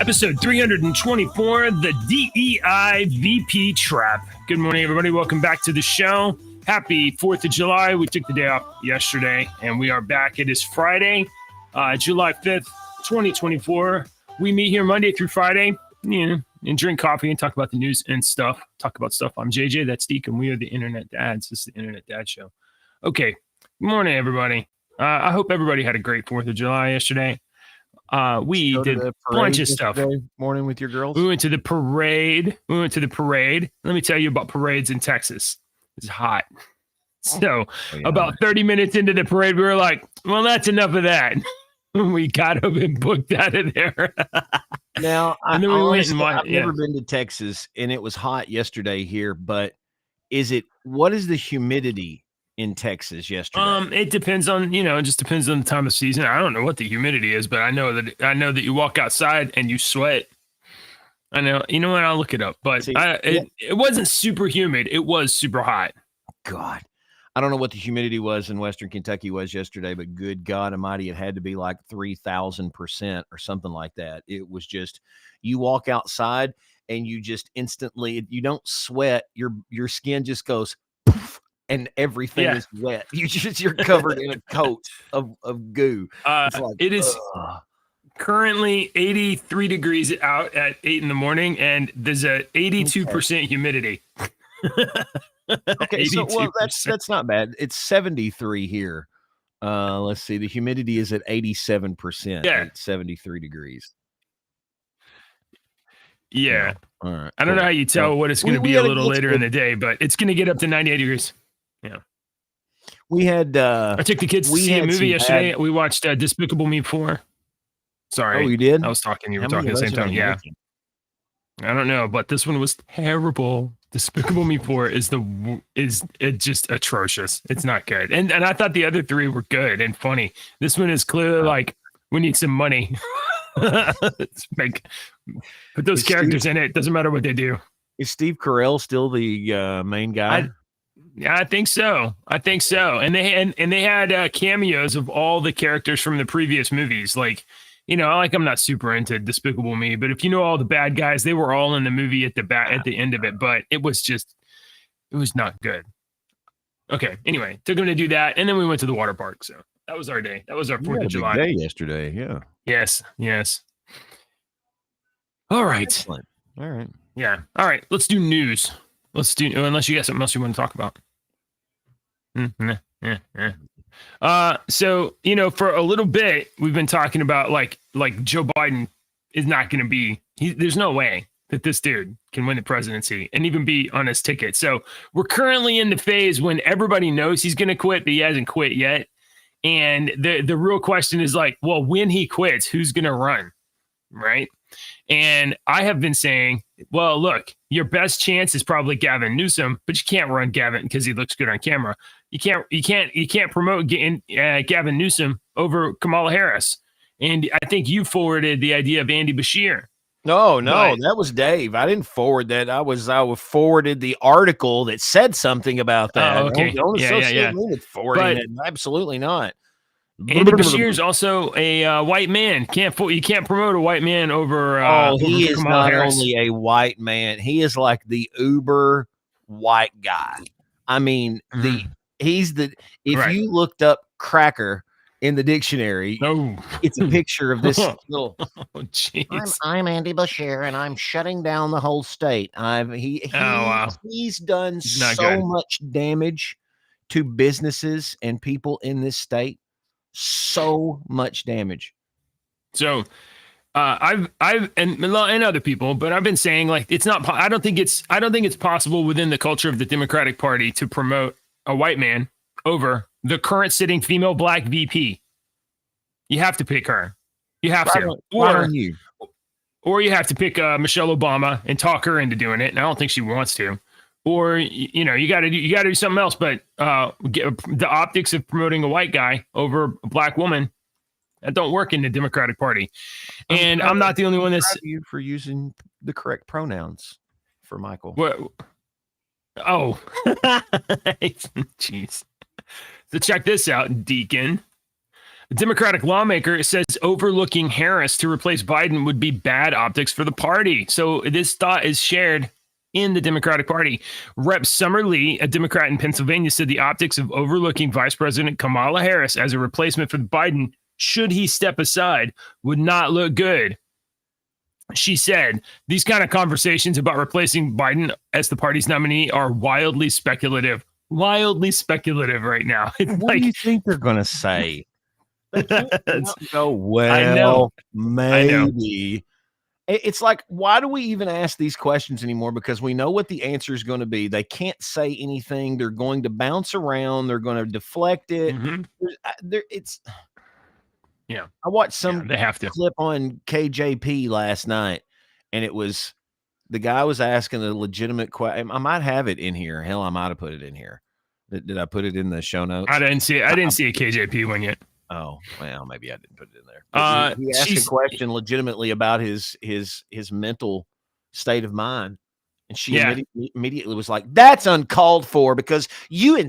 Episode 324, the DEI V.P. Trap. Good morning, everybody. Welcome back to the show. Happy 4th of July. We took the day off yesterday, and we are back. It is Friday, July 5th, 2024. We meet here Monday through Friday, and drink coffee and talk about the news and stuff. Talk about stuff. I'm JJ, that's Deke, and we are the Internet Dads. This is the Internet Dad Show. Okay, good morning, everybody. I hope everybody had a great 4th of July yesterday. We did a bunch of stuff. Morning with your girls. We went to the parade. Let me tell you about parades in Texas. It's hot. So about 30 minutes into the parade, we were like, well, that's enough of that. We got up and booked out of there. Now, I've never been to Texas, and it was hot yesterday here, but what is the humidity in Texas yesterday? It depends on, it just depends on the time of season. I don't know what the humidity is, but I know that you walk outside and you sweat. I know, you know what? I'll look it up, but it wasn't super humid. It was super hot. God, I don't know what the humidity was in Western Kentucky was yesterday, but good God Almighty, it had to be like 3,000% or something like that. It was just, you walk outside and you just instantly, you don't sweat. Your skin just goes poof, and everything is wet. You're covered in a coat of goo. It is currently 83 degrees out at 8 in the morning, and there's a 82% humidity. Okay, so that's not bad. It's 73 here. Let's see. The humidity is at 87%. Yeah, at 73 degrees. Yeah. All right. I don't know how you tell what it's going to be a little later in the day, but it's going to get up to 98 degrees. Yeah. We had I took the kids to see a movie yesterday. We watched Despicable Me 4. Sorry. Oh, you did? I was talking. You were talking at the same time. Yeah. I don't know, but this one was terrible. Despicable Me 4 is just atrocious. It's not good. And I thought the other three were good and funny. This one is clearly like, we need some money. Put those characters in it. Doesn't matter what they do. Is Steve Carell still the main guy? I think so. And they had cameos of all the characters from the previous movies. Like, I'm not super into Despicable Me, but if you know all the bad guys, they were all in the movie at the end of it. But it was not good. Okay. Anyway, took them to do that, and then we went to the water park. So that was our day. That was our 4th of July day yesterday. Yeah. Yes. All right. Excellent. All right. Yeah. All right. Let's do news. Unless you got something else you want to talk about. So, for a little bit, we've been talking about like Joe Biden is not going to be, there's no way that this dude can win the presidency and even be on his ticket. So we're currently in the phase when everybody knows he's going to quit, but he hasn't quit yet. And the real question is like, well, when he quits, who's going to run? Right. And I have been saying, well, look, your best chance is probably Gavin Newsom, but you can't run Gavin because he looks good on camera. You can't promote Gavin Newsom over Kamala Harris. And I think you forwarded the idea of Andy Bashir. No, that was Dave. I didn't forward that. I forwarded the article that said something about that. Oh, okay. Don't associate me with forwarding it. Absolutely not. Andy Bashir is also a white man. You can't promote a white man over. He is Kamala not Harris. only a white man. He is like the uber white guy. I mean, if you looked up cracker in the dictionary, it's a picture of this little. I'm Andy Bashir, and I'm shutting down the whole state. He's done so much damage to businesses and people in this state. So much damage. So I've and other people, but I've been saying like it's not. I don't think it's possible within the culture of the Democratic Party to promote a white man over the current sitting female black VP. You have to pick her. You have to, or you have to pick Michelle Obama and talk her into doing it. And I don't think she wants to. Or you got to do something else. But the optics of promoting a white guy over a black woman, that don't work in the Democratic Party. And I'm not the only one that's you for using the correct pronouns for Michael. What? Oh, jeez. So check this out, Deacon. A Democratic lawmaker says overlooking Harris to replace Biden would be bad optics for the party. So this thought is shared in the Democratic Party. Rep. Summer Lee, a Democrat in Pennsylvania, said the optics of overlooking Vice President Kamala Harris as a replacement for Biden, should he step aside, would not look good. She said, these kind of conversations about replacing Biden as the party's nominee are wildly speculative right now. What do you think they're going to say? They can't go, well, I know. maybe. It's like, why do we even ask these questions anymore? Because we know what the answer is going to be. They can't say anything. They're going to bounce around. They're going to deflect it. It's yeah. I watched some they have to. clip on KJP last night, and it was the guy was asking a legitimate question. I might have it in here. Hell, I might have put it in here. Did I put it in the show notes? I didn't see it. I didn't see a KJP one yet. Oh, well, maybe I didn't put it in there. He asked a question legitimately about his mental state of mind. And she immediately was like, that's uncalled for because you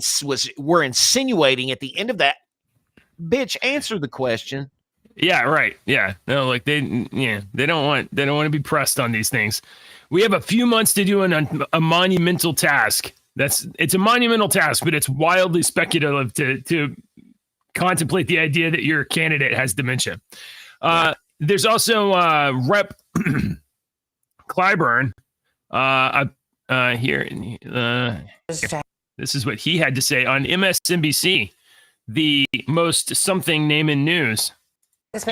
were insinuating at the end of that. Bitch, answer the question. Yeah, right. Yeah. No, like they don't want to be pressed on these things. We have a few months to do a monumental task. It's a monumental task, but it's wildly speculative to contemplate the idea that your candidate has dementia. There's also Rep. Clyburn here. This is what he had to say on MSNBC, the most something name in news.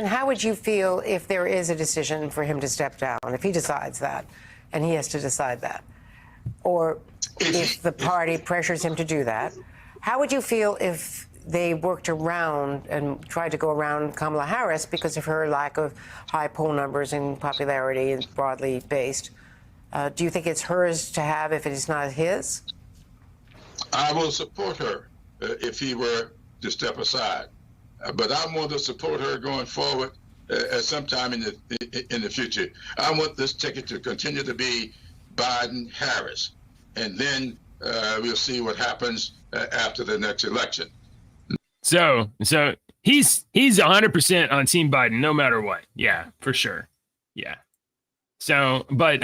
How would you feel if there is a decision for him to step down, if he decides that, and he has to decide that, or if the party pressures him to do that? How would you feel if they worked around and tried to go around Kamala Harris because of her lack of high poll numbers and popularity and broadly based? Do you think it's hers to have if it is not his? I will support her if he were to step aside. But I want to support her going forward at some time in the future. I want this ticket to continue to be Biden-Harris. And then we'll see what happens after the next election. So he's 100% on Team Biden, no matter what. Yeah, for sure. Yeah. So, but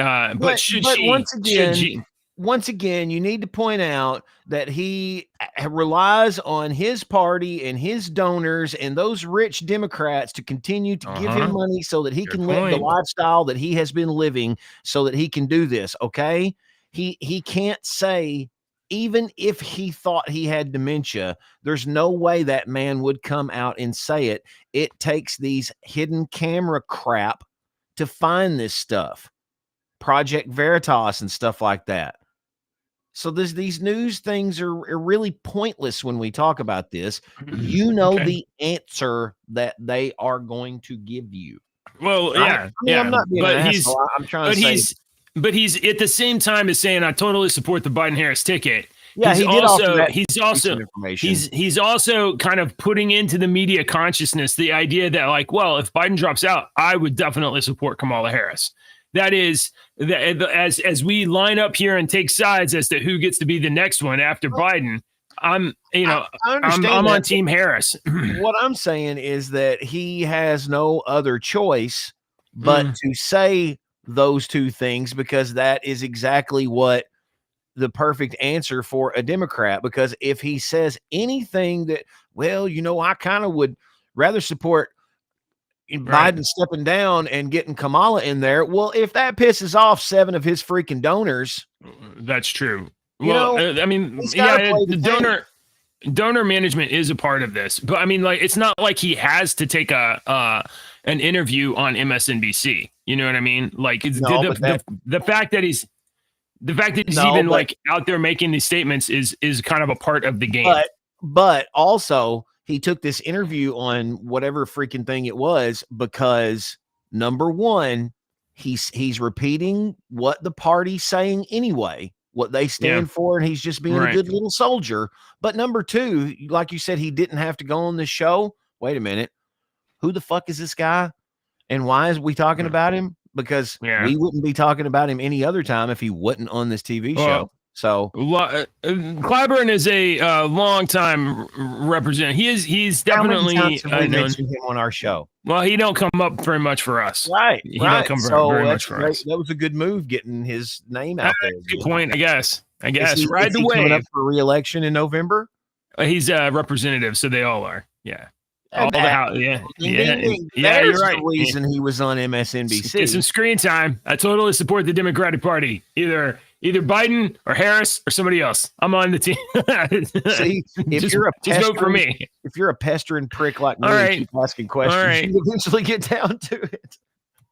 once again, you need to point out that he relies on his party and his donors and those rich Democrats to continue to give him money so that he can live the lifestyle that he has been living so that he can do this. Okay. He can't say, even if he thought he had dementia, there's no way that man would come out and say it. It takes these hidden camera crap to find this stuff. Project Veritas and stuff like that. So these news things are really pointless when we talk about this. You know the answer that they are going to give you. Well, right? I'm not being an asshole. I'm trying to say. But he's at the same time as saying, I totally support the Biden-Harris ticket. Yeah, he's also kind of putting into the media consciousness the idea that, like, well, if Biden drops out, I would definitely support Kamala Harris. That is, as we line up here and take sides as to who gets to be the next one after Biden, I'm on Team Harris. What I'm saying is that he has no other choice but to say those two things, because that is exactly what the perfect answer for a Democrat. Because if he says anything that, well, I kind of would rather support Biden stepping down and getting Kamala in there. Well, if that pisses off 7 of his freaking donors, that's true. Well, I mean, the donor management is a part of this, but I mean, like, it's not like he has to take an interview on MSNBC. You know what I mean? Like, the fact that he's even like out there making these statements is kind of a part of the game. But also, he took this interview on whatever freaking thing it was because, number one, he's repeating what the party's saying anyway, what they stand for, and he's just being a good little soldier. But number two, like you said, he didn't have to go on this show. Wait a minute. Who the fuck is this guy? And why is we talking about him? Because we wouldn't be talking about him any other time if he wasn't on this TV show. So Clyburn is a long-time representative. He's definitely. How many times have we mentioned him on our show? Well, he don't come up very much for us. Right. He don't come very much for us. That was a good move getting his name out there. Good point, I guess. Is Ride the he wave. Coming up for re-election in November? He's a representative, so they all are. Yeah. You're right. The reason he was on MSNBC. Get some screen time. I totally support the Democratic Party. Either Biden or Harris or somebody else. I'm on the team. See, just vote for me. If you're a pestering prick like me, and keep asking questions, you eventually get down to it.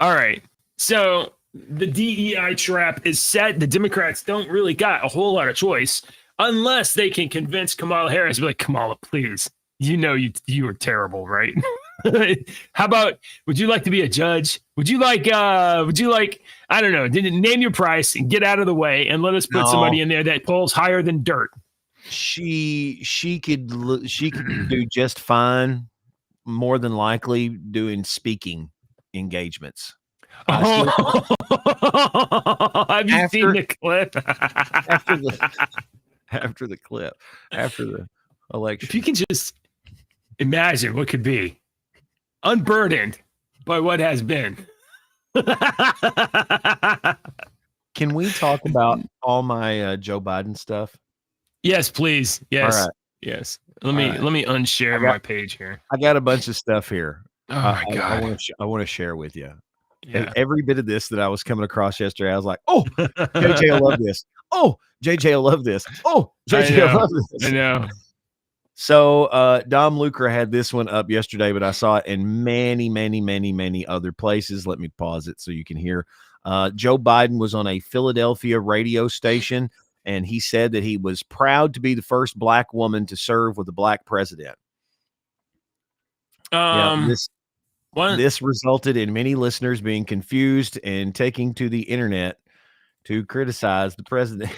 All right. So the DEI trap is set. The Democrats don't really got a whole lot of choice unless they can convince Kamala Harris to be like, Kamala, please. You know you are terrible, right? How about, would you like to be a judge? Would you like I don't know, name your price and get out of the way and let us put somebody in there that polls higher than dirt. She could do just fine, more than likely doing speaking engagements. Have you seen the clip? after the election. If you can just imagine what could be unburdened by what has been. Can we talk about all my Joe Biden stuff? Yes, please. Yes. All right. Yes. Let me unshare my page here. I got a bunch of stuff here. Oh my God. I want to share with you. Yeah. Every bit of this that I was coming across yesterday, I was like, oh, JJ will love this. Oh, JJ will love this. Oh, JJ will love this. I know. So Dom Lucre had this one up yesterday, but I saw it in many, many, many, many other places. Let me pause it so you can hear. Joe Biden was on a Philadelphia radio station, and he said that he was proud to be the first black woman to serve with a black president. This resulted in many listeners being confused and taking to the internet to criticize the president.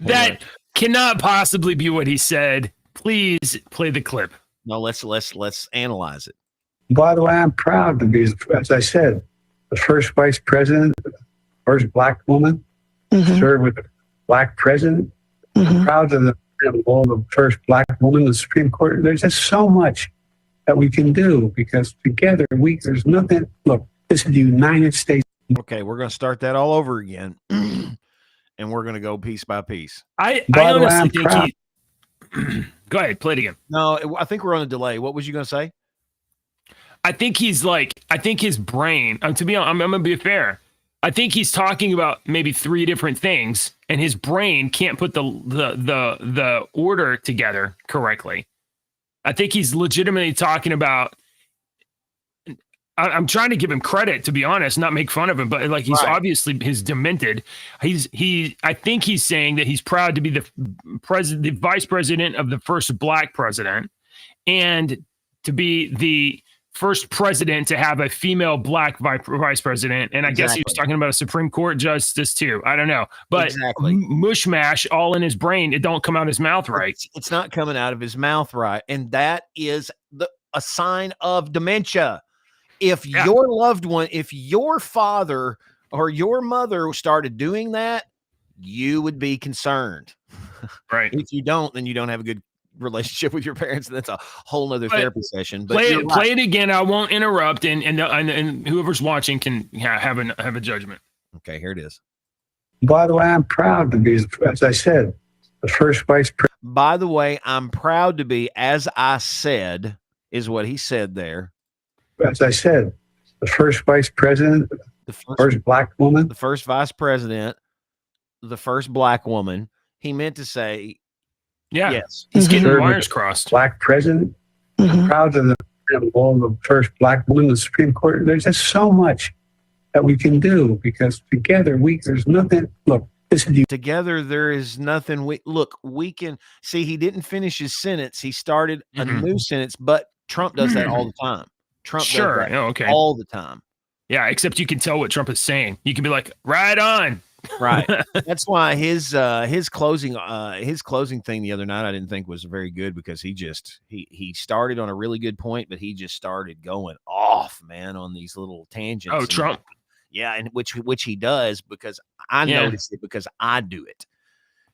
That cannot possibly be what he said. Please play the clip. No, let's analyze it. By the way, I'm proud to be, as I said, the first vice president, first black woman to serve with a black president. I'm proud of the first black woman in the Supreme Court. There's just so much that we can do because together there's nothing. Look, this is the United States. Okay, we're going to start that all over again, and we're going to go piece by piece. I honestly think he. Go ahead, play it again. No, I think we're on a delay. What was you going to say? I think his brain, to be honest, I'm going to be fair. I think he's talking about maybe three different things, and his brain can't put the order together correctly. I think he's legitimately talking about. I'm trying to give him credit, to be honest, not make fun of him, but like he's obviously demented. I think he's saying that he's proud to be the vice president of the first black president, and to be the first president to have a female black vice president. And I guess he was talking about a Supreme Court justice too. I don't know, but mush mash all in his brain. It don't come out his mouth right. It's not coming out of his mouth right, and that is a sign of dementia. If your loved one, if your father or your mother started doing that, you would be concerned. Right. If you don't, then you don't have a good relationship with your parents, and that's a whole nother therapy session. But play it again. I won't interrupt, and whoever's watching can have a judgment. Okay, here it is. By the way, I'm proud to be, as I said, the first vice president. By the way, I'm proud to be, as I said, is what he said there. As I said, the first vice president, the first black woman, the first vice president, the first black woman. He meant to say, yes. He's getting the wires crossed. Black president. Proud of the first black woman in the Supreme Court. There's just so much that we can do because together there's nothing. Look, together there is nothing. We can see. He didn't finish his sentence. He started a new sentence, but Trump does that all the time. Trump does that all the time. Yeah, except you can tell what Trump is saying. You can be like, right on. Right. That's why his closing thing the other night I didn't think was very good, because he started on a really good point, but he just started going off, man, on these little tangents. Oh, Trump. Yeah, and which he does, because I notice it because I do it.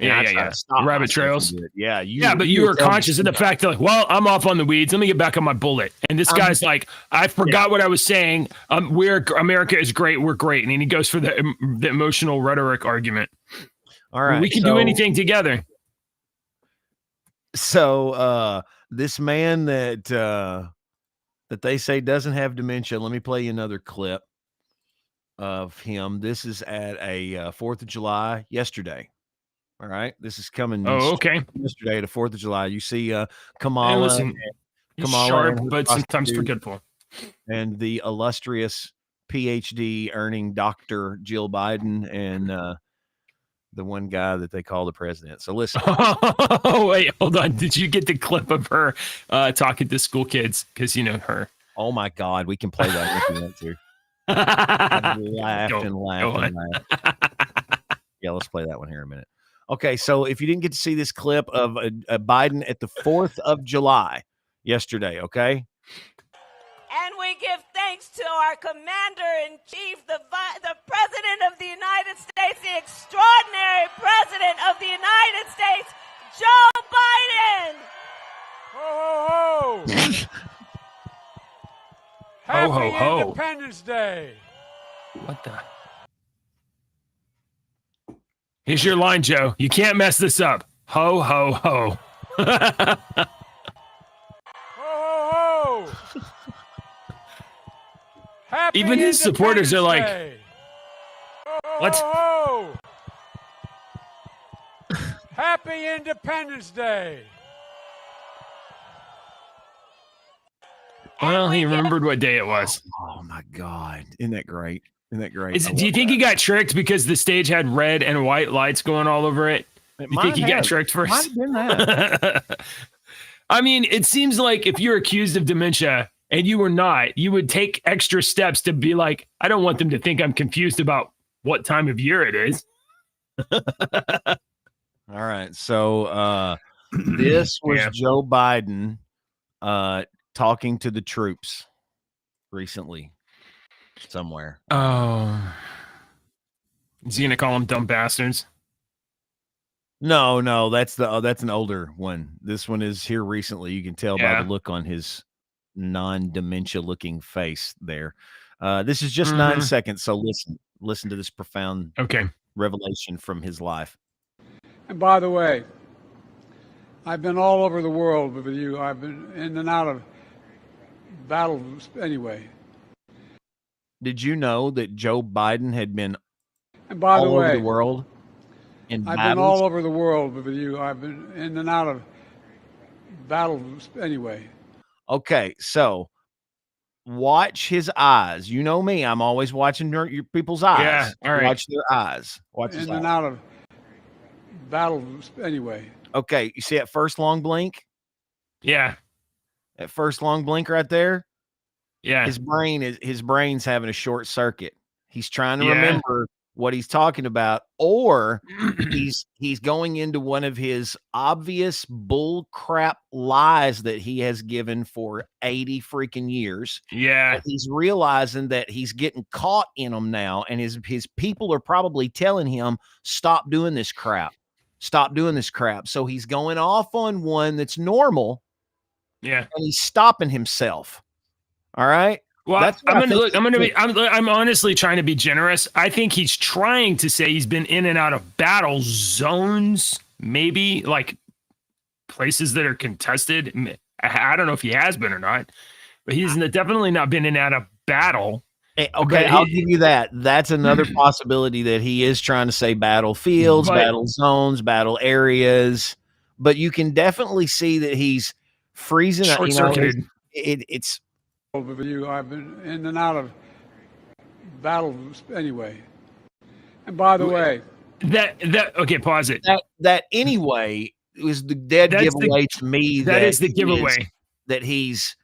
Yeah. Rabbit trails. Yeah. But you were conscious of the fact that, like, well, I'm off on the weeds. Let me get back on my bullet. And this guy's like, I forgot what I was saying. America is great. We're great. And then he goes for the emotional rhetoric argument. All right. We can do anything together. So this man that they say doesn't have dementia. Let me play you another clip of him. This is at a 4th of July yesterday. All right. This is coming. Okay. Yesterday, the 4th of July. You see Kamala. Kamala sharp, but sometimes forgetful. And the illustrious PhD earning Dr. Jill Biden and the one guy that they call the president. So listen. Oh, wait, hold on. Did you get the clip of her talking to school kids? Because you know her. Oh, my God. We can play that if you want to. I laughed and laughed. Yeah, let's play that one here in a minute. Okay, so if you didn't get to see this clip of Biden at the 4th of July yesterday, okay? And we give thanks to our commander-in-chief, the President of the United States, the extraordinary President of the United States, Joe Biden. Ho, ho, ho. Happy Independence Day. What the? Here's your line, Joe. You can't mess this up. Ho, ho, ho. Ho, ho, ho. Happy Even his supporters are like, Day. what? Ho, ho. Happy Independence Day. Well, he remembered what day it was. Oh, my God. Isn't that great? Isn't that great? Do you think he got tricked because the stage had red and white lights going all over it? Do you think he got tricked first? Might have been that. I mean, it seems like if you're accused of dementia and you were not, you would take extra steps to be like, I don't want them to think I'm confused about what time of year it is. All right. So this was Joe Biden talking to the troops recently somewhere. Oh. Is he going to call them dumb bastards? No, that's an older one. This one is here recently. You can tell by the look on his non-dementia looking face there. This is just 9 seconds, so listen to this profound revelation from his life. And by the way, I've been all over the world with you. I've been in and out of battles anyway. Did you know that Joe Biden had been all over the world? I've been all over the world with you. I've been in and out of battles anyway. Okay, so watch his eyes. You know me. I'm always watching your people's eyes. Yeah, all right. Watch their eyes. Watch his eyes. In and out of battles anyway. Okay, you see that first long blink? Yeah. That first long blink right there? Yeah. His brain's having a short circuit. He's trying to remember what he's talking about, or he's going into one of his obvious bull crap lies that he has given for 80 freaking years. Yeah. But he's realizing that he's getting caught in them now, and his people are probably telling him, stop doing this crap. Stop doing this crap. So he's going off on one that's normal. Yeah. And he's stopping himself. All right. Well, I'm honestly trying to be generous. I think he's trying to say he's been in and out of battle zones, maybe like places that are contested. I don't know if he has been or not, but he's definitely not been in and out of battle. Okay, I'll give you that. That's another possibility that he is trying to say battlefields, battle zones, battle areas. But you can definitely see that he's freezing. Short-circuited. It's with you. I've been in and out of battles anyway. And by the way, okay, pause it. That anyway was the dead giveaway to me. That is the giveaway. That he's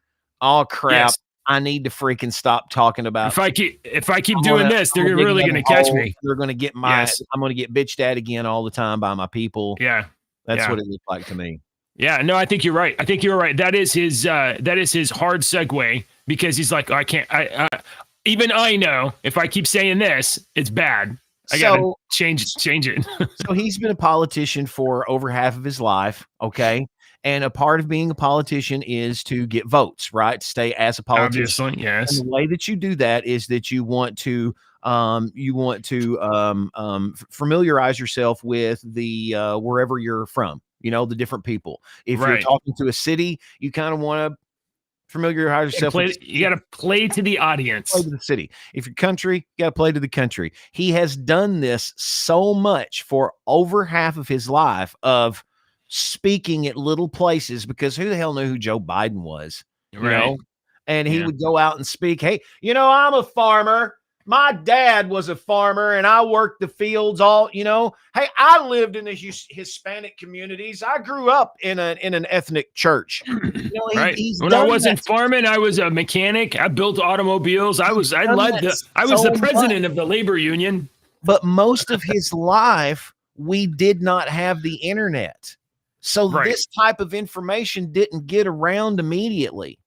all crap. Yes. I need to freaking stop talking about. If I keep doing this, they're really going to catch me. They're going to get I'm going to get bitched at again all the time by my people. Yeah, that's what it looked like to me. Yeah, no, I think you're right. That is his hard segue, because he's like, I can't. Even I know if I keep saying this, it's bad. I gotta change it. So he's been a politician for over half of his life. Okay. And a part of being a politician is to get votes, right? Stay as a politician. Obviously, yes. And the way that you do that is that you want to familiarize yourself with the wherever you're from, the different people. If you're talking to a city, you kind of want to familiarize yourself. You got to play to the audience. Play to the city. If you're country, you got to play to the country. He has done this so much for over half of his life of speaking at little places, because who the hell knew who Joe Biden was? You know? And he would go out and speak. Hey, I'm a farmer. My dad was a farmer and I worked the fields Hey, I lived in the Hispanic communities. I grew up in an ethnic church. When I wasn't farming, I was a mechanic. I built automobiles. I was the president of the labor union. But most of his life, we did not have the internet. So this type of information didn't get around immediately.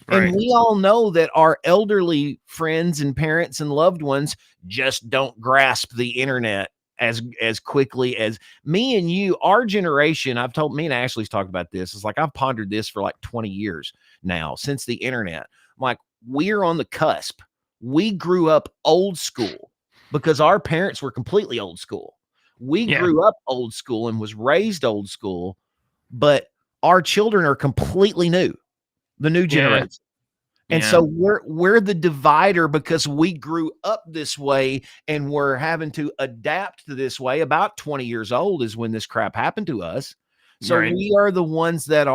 And we all know that our elderly friends and parents and loved ones just don't grasp the internet as quickly as me and you. Our generation, me and Ashley's talked about this. It's like I've pondered this for like 20 years now since the internet. I'm like, we're on the cusp. We grew up old school because our parents were completely old school. We grew up old school and was raised old school, but our children are completely new. The new generation. And so we're the divider because we grew up this way and we're having to adapt to this way. About 20 years old is when this crap happened to us. So we are the ones that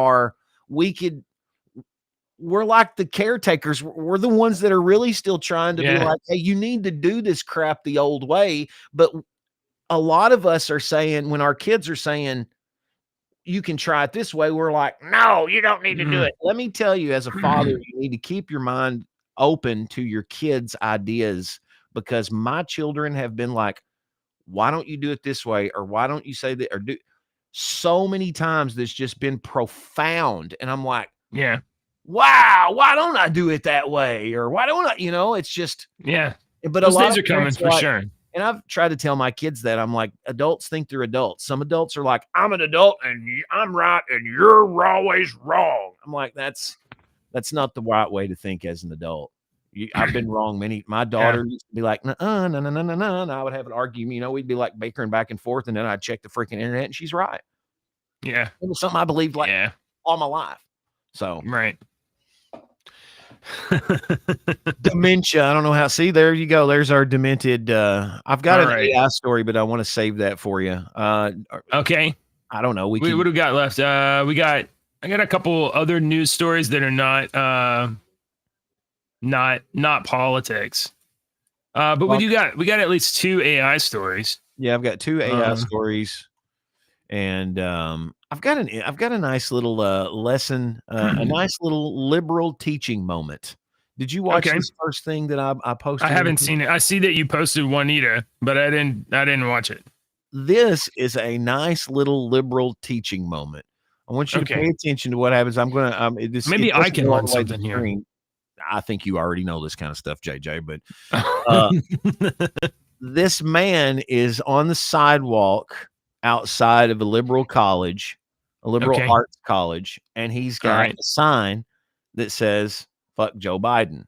we're like the caretakers. We're the ones that are really still trying to be like, hey, you need to do this crap the old way. But a lot of us are saying, when our kids are saying, you can try it this way, we're like, no, you don't need to do it. Let me tell you, as a father, you need to keep your mind open to your kids' ideas, because my children have been like, why don't you do it this way? Or why don't you say that? Or do so many times that's just been profound. And I'm like, wow, why don't I do it that way? Or why don't I, it's just, but those days are coming for sure. And I've tried to tell my kids that. I'm like, adults think they're adults. Some adults are like, I'm an adult and I'm right and you're always wrong. I'm like, that's not the right way to think as an adult. I've been wrong. My daughter used to be like, no. And I would have an argument. We'd be like bickering back and forth, and then I'd check the freaking internet, and she's right. Yeah, it was something I believed all my life. So dementia. I don't know how. See, there you go. There's our demented. I've got an AI story, but I want to save that for you. Okay. I don't know. What do we got left? I got a couple other news stories that are not politics. But we got at least 2 AI stories. Yeah, I've got 2 AI stories, and I've got a nice little lesson, a nice little liberal teaching moment. Did you watch this first thing that I posted? I haven't seen it. I see that you posted Juanita, but I didn't watch it. This is a nice little liberal teaching moment. I want you to pay attention to what happens. I'm going to maybe I can learn something here. I think you already know this kind of stuff, JJ, but this man is on the sidewalk outside of a liberal college, a liberal arts college, and he's got a sign that says, fuck Joe Biden.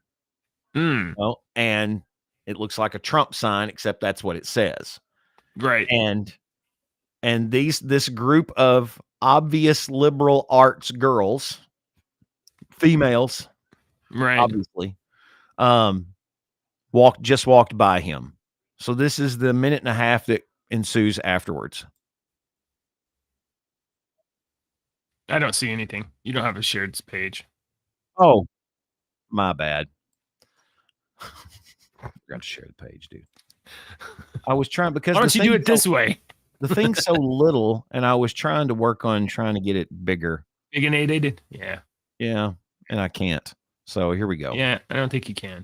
And it looks like a Trump sign, except that's what it says. Right. And this group of obvious liberal arts girls, females, obviously, walked by him. So this is the minute and a half that ensues afterwards. I don't see anything. You don't have a shared page. Oh, my bad. I forgot to share the page, dude. I was trying because why don't you do it this way? The thing's so little, and I was trying to work on trying to get it bigger. Biginated? Yeah. Yeah, and I can't. So here we go. Yeah, I don't think you can.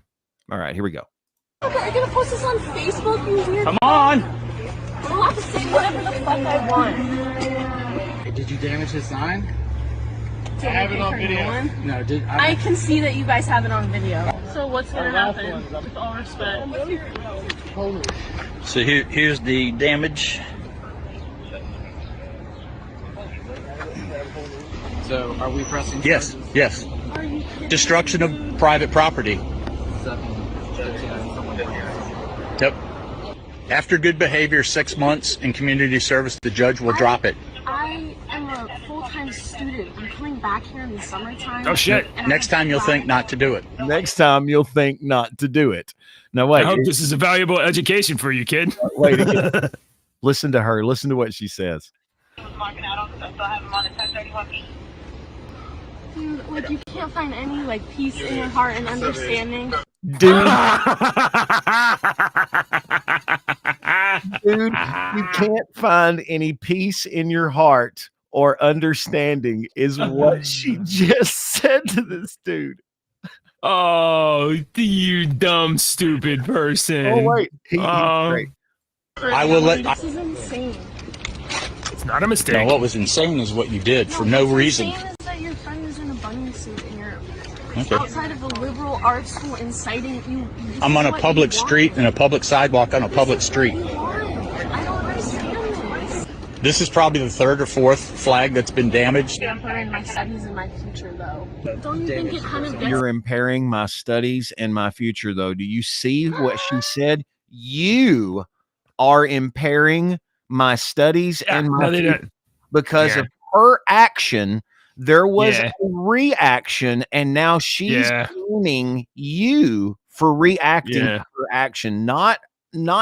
All right, here we go. Okay, are you gonna post this on Facebook, you weird? Come on! I'll have to say whatever the fuck I want. Did you damage his sign? I have it on video. No, I can see that you guys have it on video. So what's gonna happen? With all respect. Holy So here's the damage. So are we pressing charges? Yes. Destruction of private property. Yep. After good behavior, 6 months in community service, the judge will drop it. I am a full-time student. I'm coming back here in the summertime. Oh, shit. Next time you'll think not to do it. Next time you'll think not to do it. Now, wait. I hope this is a valuable education for you, kid. Wait again. Listen to her. Listen to what she says. Dude, like, you can't find any, like, peace in your heart and understanding. Dude, you can't find any peace in your heart or understanding is what she just said to this dude. Oh, you dumb, stupid person. Oh, wait. He's great. I will let. This is insane. It's not a mistake. No, what was insane is what you did for no reason. Insane is that your friend is in a bunny suit and you're outside of a liberal arts school inciting you. I'm on a public street and a public sidewalk on a public street. I don't understand this. This is probably the third or fourth flag that's been damaged. Hampering my studies and my future, though. Don't you think it kind of gets... You're impairing my studies and my future, though. Do you see what she said? You are impairing my studies and my future because of her action. There was a reaction, and now she's blaming you for reacting to her action, not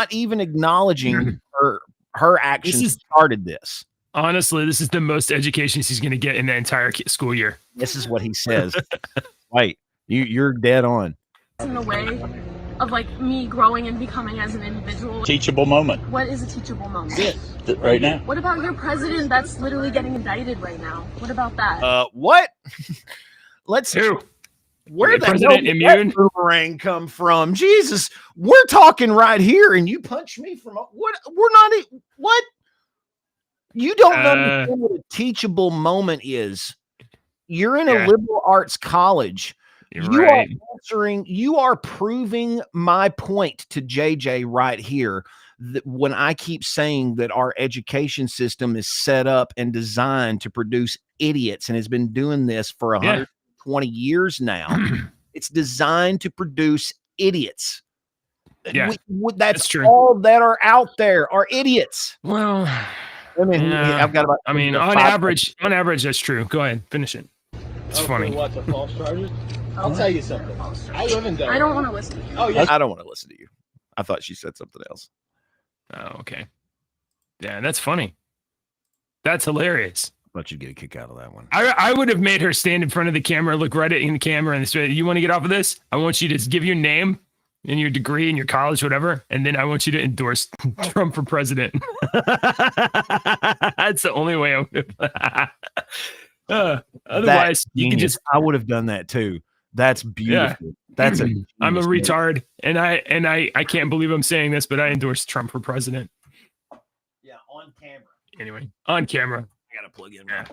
even acknowledging her actions started this. Honestly, this is the most education she's going to get in the entire school year. This is what he says. Wait, you're dead on. In a way of like me growing and becoming as an individual. Teachable moment. What is a teachable moment? Right now. What about your president that's literally getting indicted right now? What about that? What? Let's Who? Where the President hell did immune? that boomerang come from? Jesus, we're talking right here, and you punch me from what? We're not. What? You don't understand what a teachable moment is. You're in a liberal arts college. You are answering. You are proving my point to JJ right here. That when I keep saying that our education system is set up and designed to produce idiots and has been doing this for 120 years now, it's designed to produce idiots. Yeah, that's true. All that are out there are idiots. Well, I mean, I've got about. I mean, on average, that's true. Go ahead, finish it. It's funny. What, the false charges? I'll tell you something. I live in Delaware. I don't want to listen to you. Oh, yeah. I don't want to listen to you. I thought she said something else. Oh, okay. Yeah, that's funny. That's hilarious. But you'd get a kick out of that one. I would have made her stand in front of the camera, look right in the camera, and say, "You want to get off of this? I want you to give your name and your degree and your college, whatever, and then I want you to endorse Trump for president." That's the only way I would have. Otherwise, you can just. I would have done that too. That's beautiful. Yeah. That's I'm a retard, and I can't believe I'm saying this, but I endorse Trump for president. Yeah, on camera. Anyway, on camera. I gotta plug in my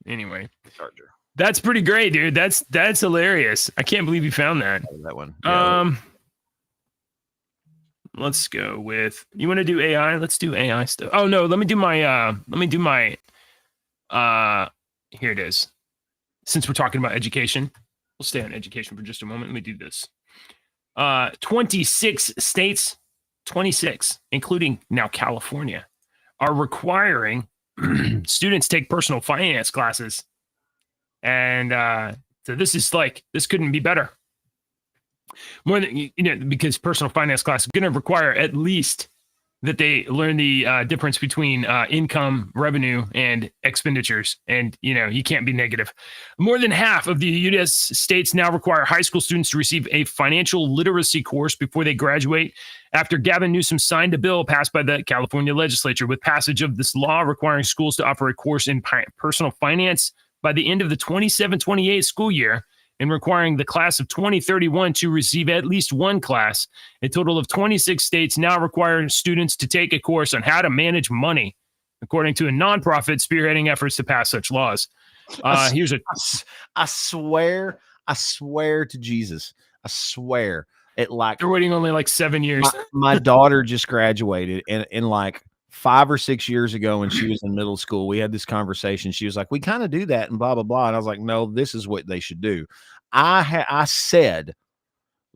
anyway charger. That's pretty great, dude. That's hilarious. I can't believe you found that. That one. Yeah, let's go with. You want to do AI? Let's do AI stuff. Oh no, let me do my. Here it is. Since we're talking about education. We'll stay on education for just a moment. Let me do this. 26 states, 26, including now California, are requiring students take personal finance classes. And so this couldn't be better. More than, because personal finance class is going to require at least that they learn the difference between income, revenue, and expenditures. And, you can't be negative. More than half of the U.S. states now require high school students to receive a financial literacy course before they graduate. After Gavin Newsom signed a bill passed by the California legislature with passage of this law requiring schools to offer a course in personal finance by the end of the 27-28 school year, and requiring the class of 2031 to receive at least one class. A total of 26 states now require students to take a course on how to manage money, according to a nonprofit spearheading efforts to pass such laws. I swear to Jesus, I swear at like they're waiting only like 7 years. My daughter just graduated, and like 5 or 6 years ago when she was in middle school, we had this conversation. She was like, we kind of do that and blah, blah, blah. And I was like, no, this is what they should do. I said,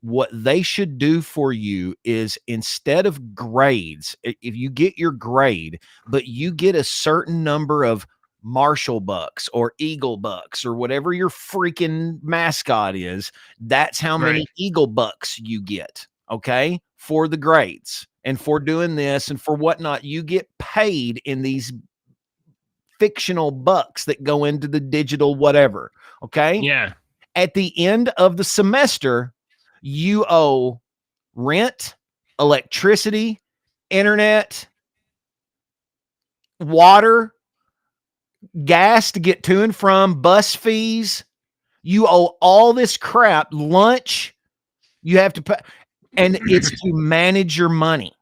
what they should do for you is instead of grades, if you get your grade, but you get a certain number of Marshall bucks or Eagle bucks or whatever your freaking mascot is, that's how many Eagle bucks you get. Okay. For the grades and for doing this and for whatnot, you get paid in these fictional bucks that go into the digital whatever. Okay. Yeah. At the end of the semester, you owe rent, electricity, internet, water, gas to get to and from, bus fees. You owe all this crap, lunch. You have to pay, and it's to manage your money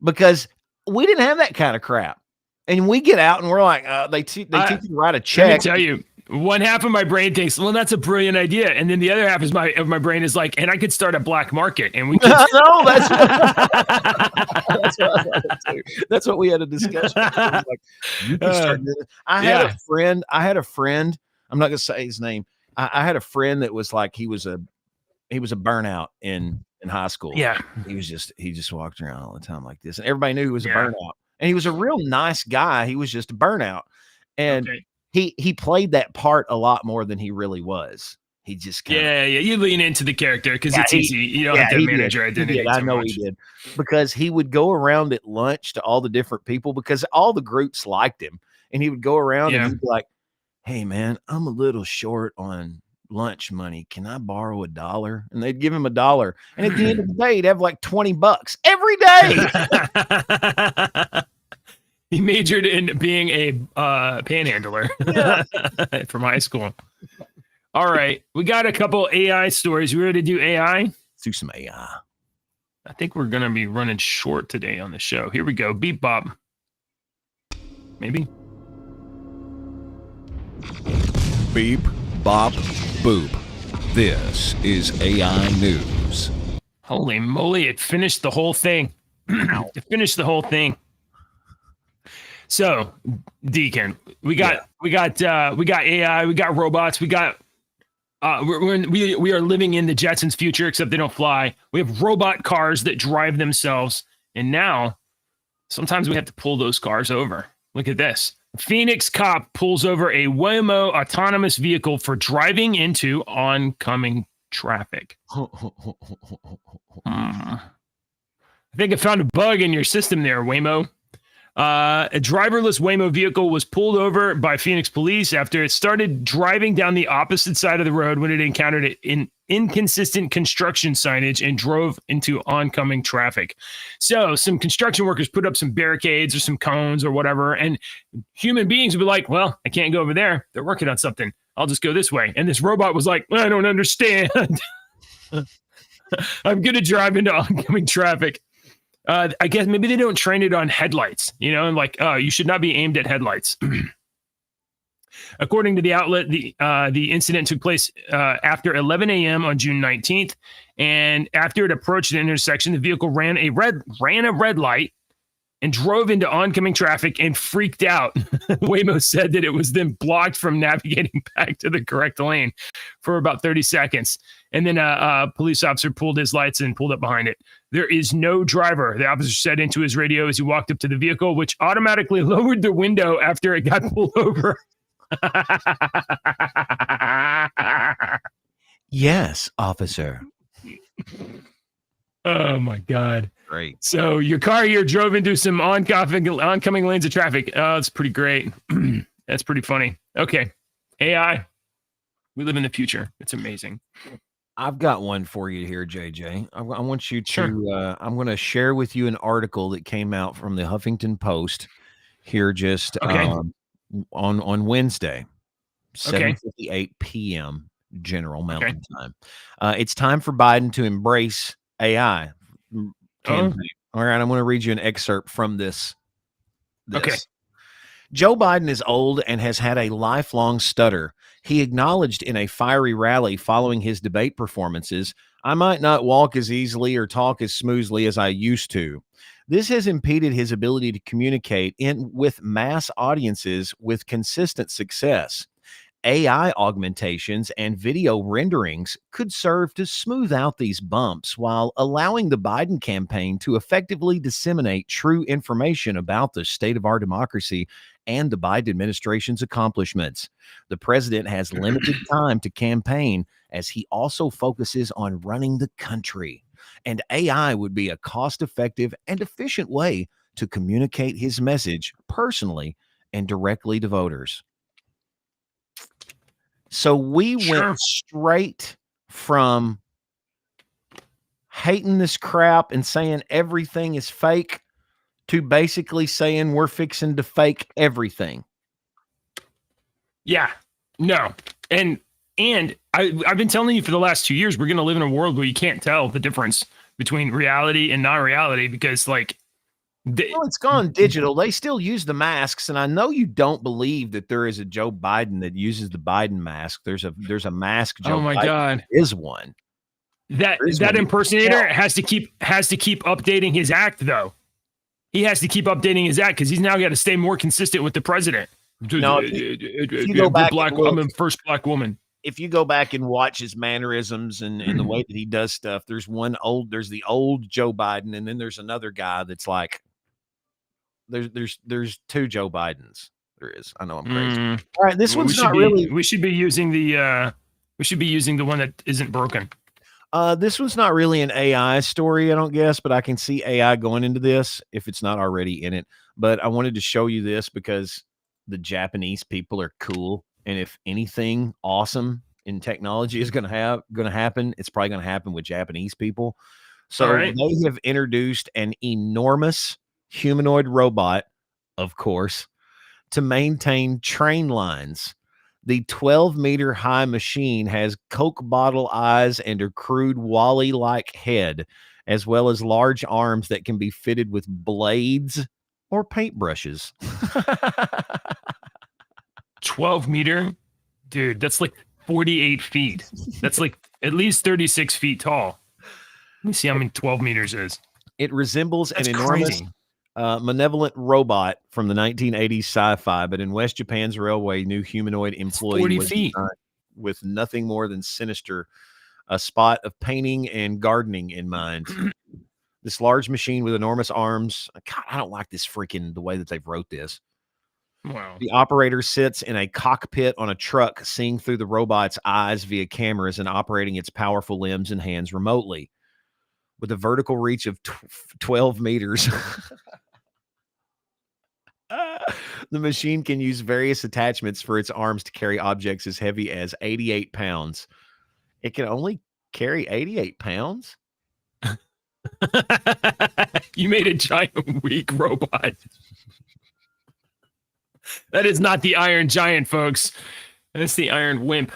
because we didn't have that kind of crap. And we get out and we're like, they teach you to write a check. Let me tell you, one half of my brain thinks, well, that's a brilliant idea. And then the other half of my brain is like, and I could start a black market and we could. No, that's what we had a discussion. Like, you can start I had a friend. I'm not going to say his name. I had a friend that was like, he was a burnout in high school. Yeah. He just walked around all the time like this. And everybody knew he was a burnout. And he was a real nice guy. He was just a burnout. And he played that part a lot more than he really was. He just kinda, you lean into the character because it's easy. You don't have to manage your identity. I know he did, because he would go around at lunch to all the different people because all the groups liked him, and he would go around and he'd be like, "Hey man, I'm a little short on lunch money. Can I borrow $1?" And they'd give him $1. And at the end of the day, he'd have like $20 every day. He majored in being a panhandler from high school. All right. We got a couple AI stories. We ready to do AI? Let's do some AI. I think we're going to be running short today on the show. Here we go. Beep bop. Maybe. Beep, bop, boop. This is AI News. Holy moly. It finished the whole thing. It finished the whole thing. So, Deacon, we got AI, we got robots, we got we are living in the Jetsons future, except they don't fly. We have robot cars that drive themselves, and now sometimes we have to pull those cars over. Look at this. Phoenix cop pulls over a Waymo autonomous vehicle for driving into oncoming traffic. I think I found a bug in your system there, Waymo. A driverless Waymo vehicle was pulled over by Phoenix police after it started driving down the opposite side of the road when it encountered an inconsistent construction signage and drove into oncoming traffic. So some construction workers put up some barricades or some cones or whatever, and human beings would be like, well, I can't go over there. They're working on something. I'll just go this way. And this robot was like, I don't understand. I'm going to drive into oncoming traffic. I guess maybe they don't train it on headlights, and like, you should not be aimed at headlights. According to the outlet, the incident took place after 11 a.m. on June 19th. And after it approached an intersection, the vehicle ran a red light and drove into oncoming traffic and freaked out. Waymo said that it was then blocked from navigating back to the correct lane for about 30 seconds. And then a police officer pulled his lights and pulled up behind it. There is no driver, the officer said into his radio as he walked up to the vehicle, which automatically lowered the window after it got pulled over. Yes, officer. Oh, my God. Great. So your car here drove into some oncoming lanes of traffic. Oh, it's pretty great. That's pretty funny. Okay. AI. We live in the future. It's amazing. I've got one for you here, JJ. I want you to, Sure. I'm going to share with you an article that came out from the Huffington Post here just on Wednesday, 7:58 p.m. General Mountain Time. It's time for Biden to embrace AI campaign. All right, I'm going to read you an excerpt from this. Okay. Joe Biden is old and has had a lifelong stutter. He acknowledged in a fiery rally following his debate performances, "I might not walk as easily or talk as smoothly as I used to." This has impeded his ability to communicate with mass audiences with consistent success. AI augmentations and video renderings could serve to smooth out these bumps while allowing the Biden campaign to effectively disseminate true information about the state of our democracy and the Biden administration's accomplishments. The president has limited time to campaign as he also focuses on running the country, and AI would be a cost-effective and efficient way to communicate his message personally and directly to voters. So we went straight from hating this crap and saying everything is fake to basically saying we're fixing to fake everything. Yeah, no. And I've been telling you for the last 2 years, we're going to live in a world where you can't tell the difference between reality and non-reality because like, well, it's gone digital. They still use the masks, and I know you don't believe that there is a Joe Biden that uses the Biden mask. There's a mask. Joe oh my Biden God, is one. That impersonator has to keep updating his act, though. He has to keep updating his act because he's now got to stay more consistent with the president. No, if you go back, I'm the first black woman. If you go back and watch his mannerisms and the way that he does stuff, there's the old Joe Biden, and then there's another guy that's like. There's two Joe Bidens. There is. I know I'm crazy. All right, this one's not really. We should be using the one that isn't broken. This one's not really an AI story, I don't guess, but I can see AI going into this if it's not already in it. But I wanted to show you this because the Japanese people are cool, and if anything awesome in technology is going to happen, it's probably going to happen with Japanese people. So they have introduced an enormous humanoid robot, of course, to maintain train lines. The 12-meter high machine has Coke bottle eyes and a crude Wall-E-like head, as well as large arms that can be fitted with blades or paintbrushes. 12-meter? Dude, that's like 48 feet. That's like at least 36 feet tall. Let me see how many 12 meters is. It resembles an enormous malevolent robot from the 1980s sci-fi, but in West Japan's railway, new humanoid employee 40 feet with nothing more than sinister, a spot of painting and gardening in mind. This large machine with enormous arms. God, I don't like the way that they've wrote this. Wow. The operator sits in a cockpit on a truck, seeing through the robot's eyes via cameras and operating its powerful limbs and hands remotely. With a vertical reach of 12 meters. The machine can use various attachments for its arms to carry objects as heavy as 88 pounds. It can only carry 88 pounds? You made a giant, weak robot. That is not the Iron Giant, folks. That's the Iron Wimp.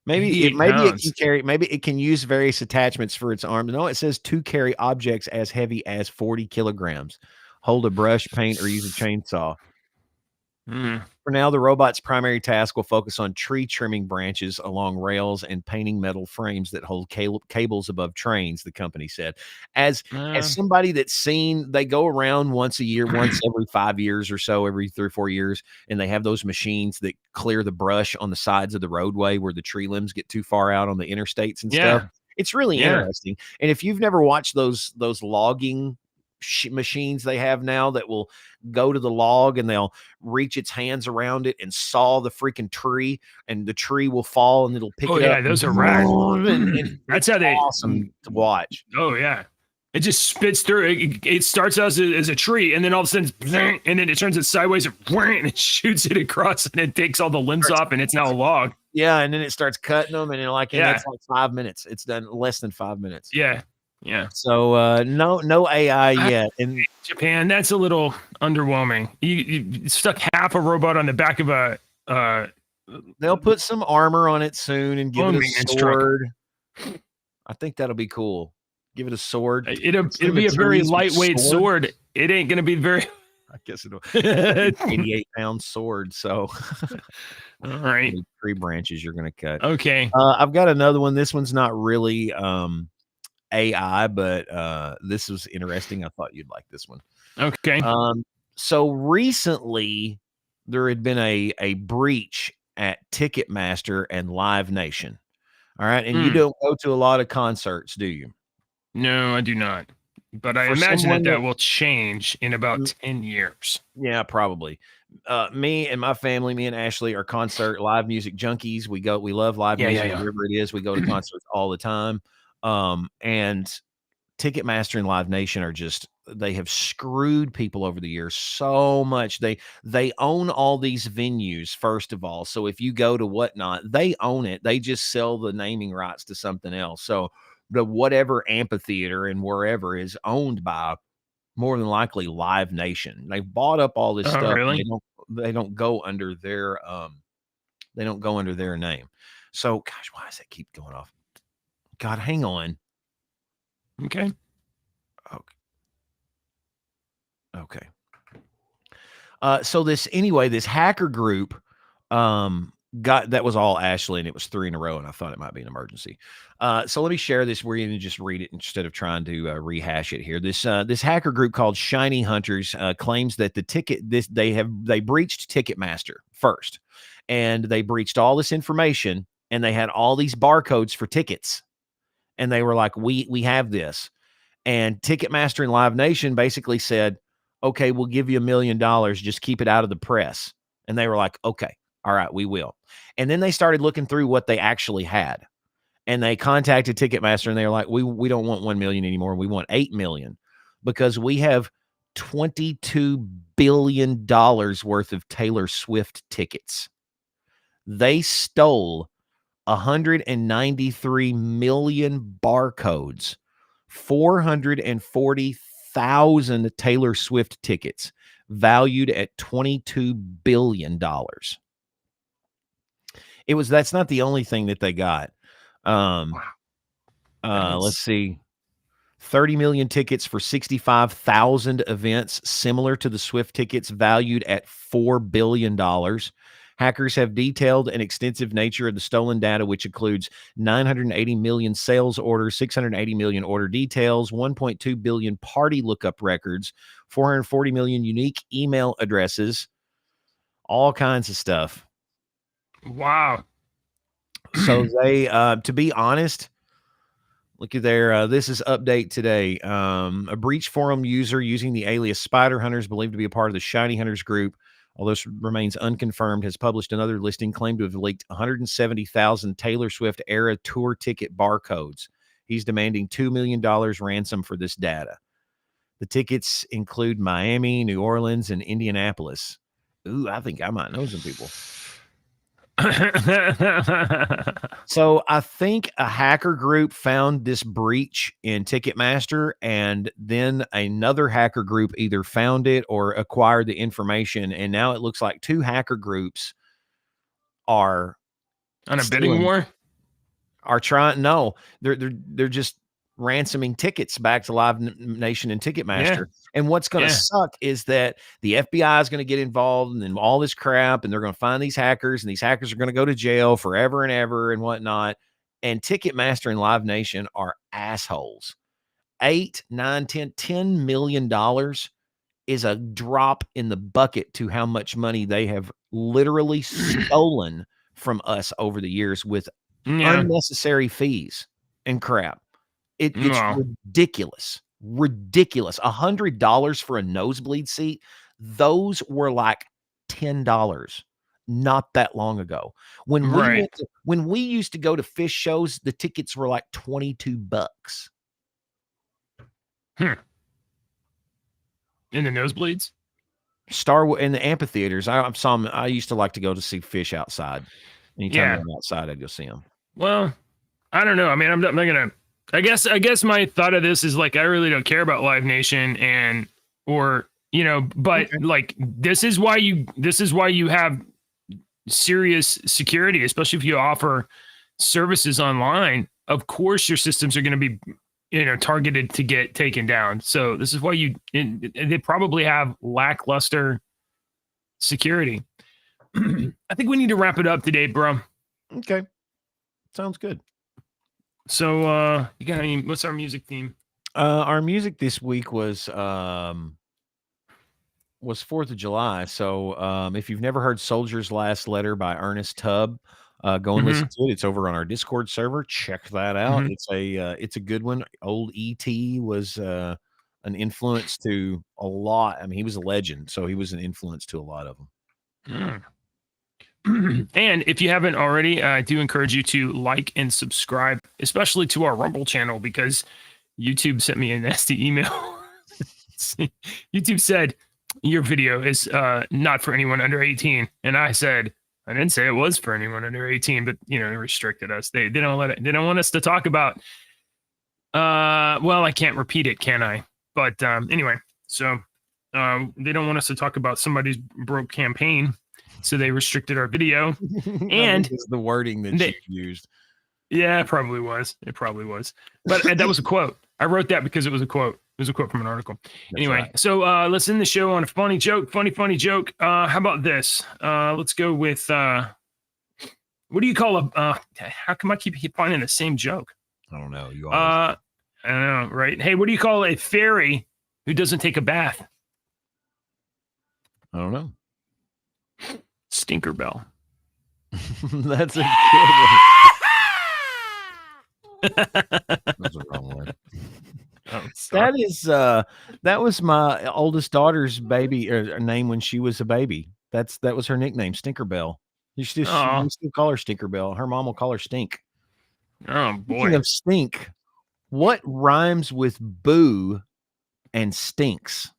Maybe it can use various attachments for its arms. No, it says to carry objects as heavy as 40 kilograms. Hold a brush, paint, or use a chainsaw. For now, the robot's primary task will focus on tree trimming branches along rails and painting metal frames that hold cables above trains, the company said. As somebody that's seen, they go around once a year, once every 5 years or so, every 3 or 4 years, and they have those machines that clear the brush on the sides of the roadway where the tree limbs get too far out on the interstates and stuff. It's really interesting. And if you've never watched those logging machines they have now that will go to the log and they'll reach its hands around it and saw the freaking tree, and the tree will fall and it'll pick it up. Yeah, those are rad. That's how they awesome to watch. Oh yeah, it just spits through. It starts out as a tree, and then all of a sudden, and then it turns it sideways and it shoots it across, and it takes all the limbs off, and it's now a log. Yeah, and then it starts cutting them, and it's like 5 minutes. It's done less than 5 minutes. Yeah. So no AI yet in Japan. That's a little underwhelming. You stuck half a robot on the back of a. They'll put some armor on it soon and give it a sword. I think that'll be cool. Give it a sword. It'll be a very lightweight sword. It ain't gonna be very. I guess it'll 88-pound sword. So, all right, tree branches you're going to cut. Okay, I've got another one. This one's not really AI, but this was interesting. I thought you'd like this one. Okay. So recently, there had been a breach at Ticketmaster and Live Nation. All right, and you don't go to a lot of concerts, do you? No, I do not. But I imagine that will change in about 10 years. Yeah, probably. Me and my family, me and Ashley are concert live music junkies. We love live music wherever it is. We go to concerts all the time. And Ticketmaster and Live Nation are they have screwed people over the years so much. They own all these venues, first of all. So if you go to whatnot, they own it. They just sell the naming rights to something else. So the whatever amphitheater and wherever is owned by more than likely Live Nation. They bought up all this stuff. Really? They don't go under their name. So gosh, why does that keep going off? God, hang on. Okay. So this hacker group that was all Ashley, and it was 3 in a row, and I thought it might be an emergency. So let me share this. We're going to just read it instead of trying to rehash it here. This hacker group called Shiny Hunters claims that they breached Ticketmaster first, and they breached all this information, and they had all these barcodes for tickets, and they were like, we have this. And Ticketmaster and Live Nation basically said, okay, we'll give you $1 million. Just keep it out of the press. And they were like, okay, all right, we will. And then they started looking through what they actually had. And they contacted Ticketmaster and they were like, we don't want 1 million anymore. We want 8 million because we have $22 billion worth of Taylor Swift tickets. They stole 193 million barcodes, 440,000 Taylor Swift tickets valued at $22 billion. That's not the only thing that they got. Let's see. 30 million tickets for 65,000 events similar to the Swift tickets valued at $4 billion. Hackers have detailed an extensive nature of the stolen data, which includes 980 million sales orders, 680 million order details, 1.2 billion party lookup records, 440 million unique email addresses, all kinds of stuff. Wow. So they, to be honest, look at there. This is update today. A breach forum user using the alias Spider Hunters, believed to be a part of the Shiny Hunters group, although this remains unconfirmed, has published another listing claimed to have leaked 170,000 Taylor Swift era tour ticket barcodes. He's demanding $2 million ransom for this data. The tickets include Miami, New Orleans, and Indianapolis. Ooh, I think I might know some people. So I think a hacker group found this breach in Ticketmaster, and then another hacker group either found it or acquired the information, and now it looks like 2 hacker groups are on a bidding war. They're just ransoming tickets back to Live Nation and Ticketmaster. And what's going to suck is that the FBI is going to get involved and all this crap, and they're going to find these hackers, and these hackers are going to go to jail forever and ever and whatnot. And Ticketmaster and Live Nation are assholes. $8, $9, $10 million is a drop in the bucket to how much money they have literally stolen from us over the years with unnecessary fees and crap. It's ridiculous. $100 for a nosebleed seat. Those were like $10 not that long ago. When we used to go to Fish shows, the tickets were like $22. In the nosebleeds? In the amphitheaters. I used to like to go to see Fish outside. Anytime I'm outside, I'd go see them. Well, I don't know. I mean, I'm not gonna. I guess my thought of this is like, I really don't care about Live Nation but like, this is why you have serious security, especially if you offer services online. Of course, your systems are going to be targeted to get taken down. So this is why they probably have lackluster security. I think we need to wrap it up today, bro. Okay. Sounds good. So you got any, what's our music theme? Our music this week was 4th of July. So if you've never heard Soldier's Last Letter by Ernest Tubb, go and listen to it. It's over on our Discord server. Check that out. It's a good one. Old E.T. was an influence to a lot. I mean, he was a legend, so he was an influence to a lot of them. And if you haven't already, I do encourage you to like and subscribe, especially to our Rumble channel, because YouTube sent me a nasty email. YouTube said your video is not for anyone under 18, and I said I didn't say it was for anyone under 18, but they restricted us. They don't let it. They don't want us to talk about. Well, I can't repeat it, can I? But anyway, so they don't want us to talk about somebody's broke campaign. So they restricted our video, and the wording that you used. Yeah, it probably was. But that was a quote. I wrote that because it was a quote. It was a quote from an article. Anyway, right. So let's end the show on a funny joke. Funny joke. How about this? Let's go with what do you call a? How come I keep finding the same joke? I don't know. I don't know, right? Hey, what do you call a fairy who doesn't take a bath? I don't know. Stinkerbell. That's a good one. That's a wrong one. That was my oldest daughter's baby name when she was a baby. That was her nickname, Stinkerbell. You still call her Stinkerbell. Her mom will call her Stink. Oh boy. Speaking of stink, what rhymes with boo and stinks?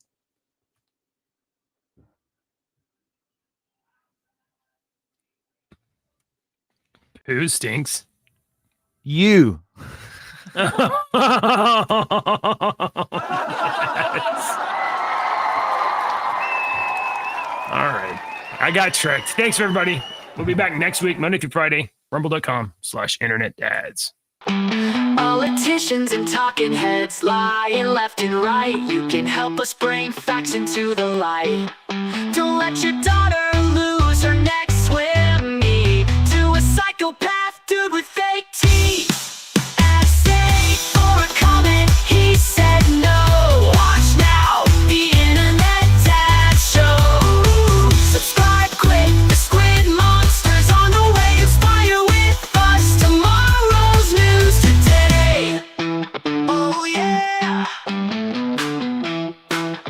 Who stinks? You. All right. I got tricked. Thanks, everybody. We'll be back next week, Monday through Friday, rumble.com/internet dads. Politicians and talking heads lying left and right. You can help us bring facts into the light. Don't let your